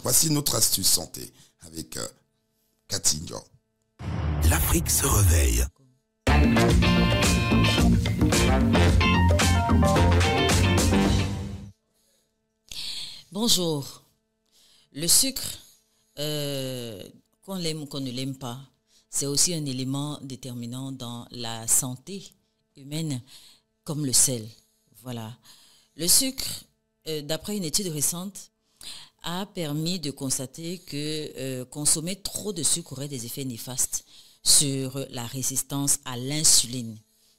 Voici notre astuce santé avec Cathy Ndiaye. L'Afrique se réveille. Bonjour. Le sucre, qu'on l'aime ou qu'on ne l'aime pas, c'est aussi un élément déterminant dans la santé humaine, comme le sel. Voilà. Le sucre, d'après une étude récente, a permis de constater que consommer trop de sucre aurait des effets néfastes sur la résistance à l'insuline.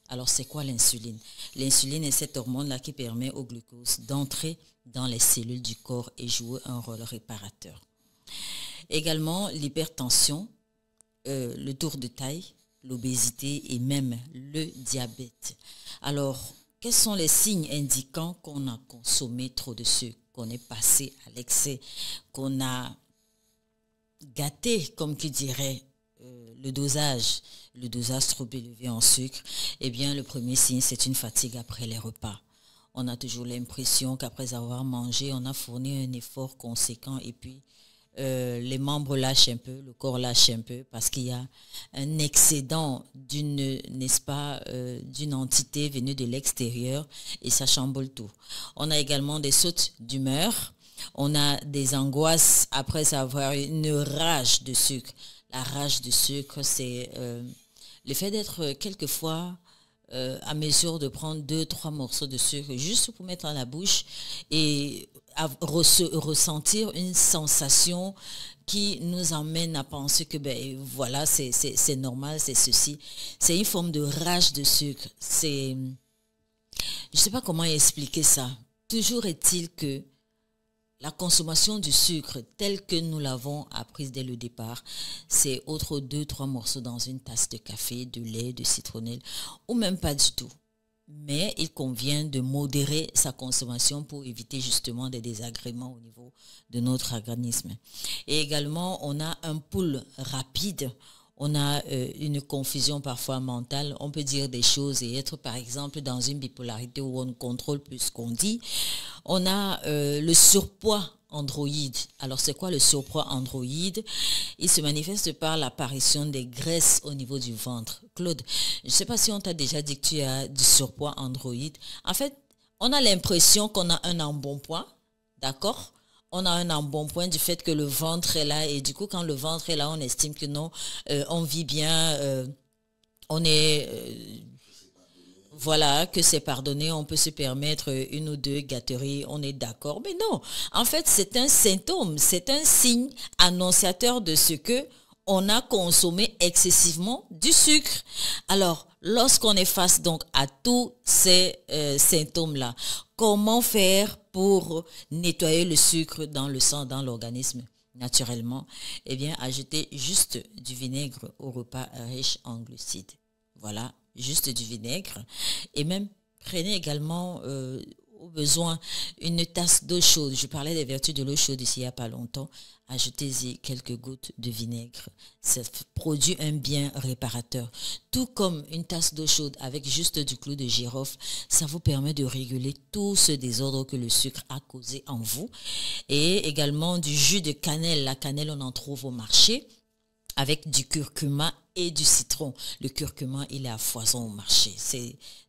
Alors, c'est quoi l'insuline? L'insuline est cette hormone-là qui permet au glucose d'entrer dans les cellules du corps et jouer un rôle réparateur. Également, l'hypertension, le tour de taille, l'obésité et même le diabète. Alors, quels sont les signes indiquant qu'on a consommé trop de sucre, qu'on est passé à l'excès, qu'on a gâté, comme qui dirait, le dosage trop élevé en sucre? Eh bien, le premier signe, c'est une fatigue après les repas. On a toujours l'impression qu'après avoir mangé, on a fourni un effort conséquent et puis les membres lâchent un peu, le corps lâche un peu parce qu'il y a un excédent d'une entité venue de l'extérieur et ça chamboule tout. On a également des sautes d'humeur, on a des angoisses après avoir une rage de sucre. La rage de sucre, c'est le fait d'être quelquefois à mesure de prendre 2-3 morceaux de sucre juste pour mettre dans la bouche et ressentir une sensation qui nous emmène à penser que voilà, c'est normal, c'est ceci. C'est une forme de rage de sucre. Je ne sais pas comment expliquer ça. Toujours est-il que la consommation du sucre telle que nous l'avons apprise dès le départ, c'est autre 2-3 morceaux dans une tasse de café, de lait, de citronnelle, ou même pas du tout. Mais il convient de modérer sa consommation pour éviter justement des désagréments au niveau de notre organisme. Et également, on a un pouls rapide. On a une confusion parfois mentale. On peut dire des choses et être par exemple dans une bipolarité où on ne contrôle plus ce qu'on dit. On a le surpoids androïde. Alors c'est quoi le surpoids androïde? Il se manifeste par l'apparition des graisses au niveau du ventre. Claude, je ne sais pas si on t'a déjà dit que tu as du surpoids androïde. En fait, on a l'impression qu'on a un embonpoint, d'accord? On a un embonpoint du fait que le ventre est là et du coup quand le ventre est là, on estime que non, on vit bien, on est voilà, que c'est pardonné, on peut se permettre une ou deux gâteries, on est d'accord. Mais non, en fait c'est un symptôme, c'est un signe annonciateur de ce que on a consommé excessivement du sucre. Alors, lorsqu'on est face donc à tous ces symptômes-là, comment faire pour nettoyer le sucre dans le sang, dans l'organisme? Naturellement, eh bien, ajoutez juste du vinaigre au repas riche en glucides. Voilà, juste du vinaigre. Et même, prenez également au besoin une tasse d'eau chaude. Je parlais des vertus de l'eau chaude ici il n'y a pas longtemps. Ajoutez-y quelques gouttes de vinaigre. Ça produit un bien réparateur. Tout comme une tasse d'eau chaude avec juste du clou de girofle, ça vous permet de réguler tout ce désordre que le sucre a causé en vous. Et également du jus de cannelle. La cannelle, on en trouve au marché avec du curcuma et du citron. Le curcuma, il est à foison au marché.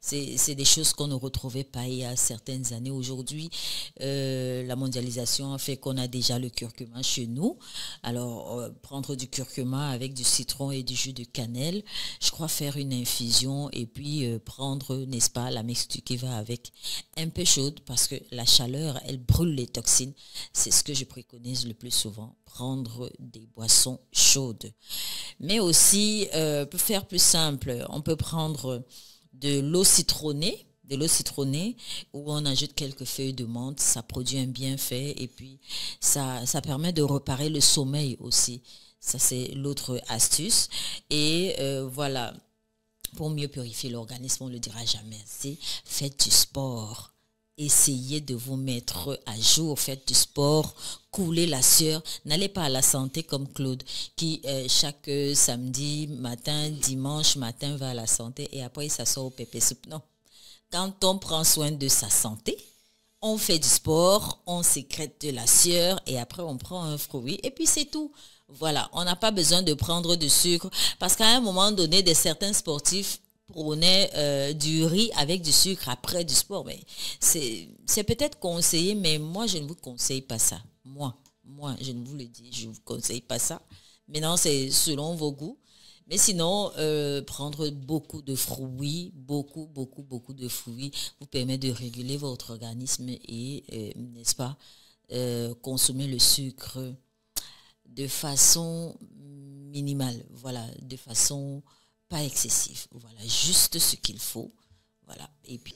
C'est des choses qu'on ne retrouvait pas il y a certaines années. Aujourd'hui, la mondialisation a fait qu'on a déjà le curcuma chez nous. Alors, prendre du curcuma avec du citron et du jus de cannelle, je crois faire une infusion et puis prendre, n'est-ce pas, la mixture qui va avec, un peu chaude parce que la chaleur, elle brûle les toxines. C'est ce que je préconise le plus souvent, prendre des boissons chaudes. Mais aussi, pour faire plus simple, on peut prendre de l'eau citronnée où on ajoute quelques feuilles de menthe, ça produit un bienfait et puis ça permet de réparer le sommeil aussi. Ça, c'est l'autre astuce. Et voilà, pour mieux purifier l'organisme, on ne le dira jamais assez, faites du sport. Essayez de vous mettre à jour, faites du sport, coulez la sueur. N'allez pas à la santé comme Claude qui chaque samedi matin, dimanche matin va à la santé et après il s'assoit au pépé soupe. Non. Quand on prend soin de sa santé, on fait du sport, on sécrète de la sueur et après on prend un fruit et puis c'est tout. Voilà, on n'a pas besoin de prendre du sucre parce qu'à un moment donné, certains sportifs prônaient du riz avec du sucre après du sport. Mais c'est peut-être conseillé, mais moi, je ne vous conseille pas ça. Moi, je ne vous le dis, je ne vous conseille pas ça. Maintenant, c'est selon vos goûts. Mais sinon, prendre beaucoup de fruits, beaucoup de fruits vous permet de réguler votre organisme et, n'est-ce pas, consommer le sucre de façon minimale, voilà, de façon pas excessive, voilà, juste ce qu'il faut, voilà, et puis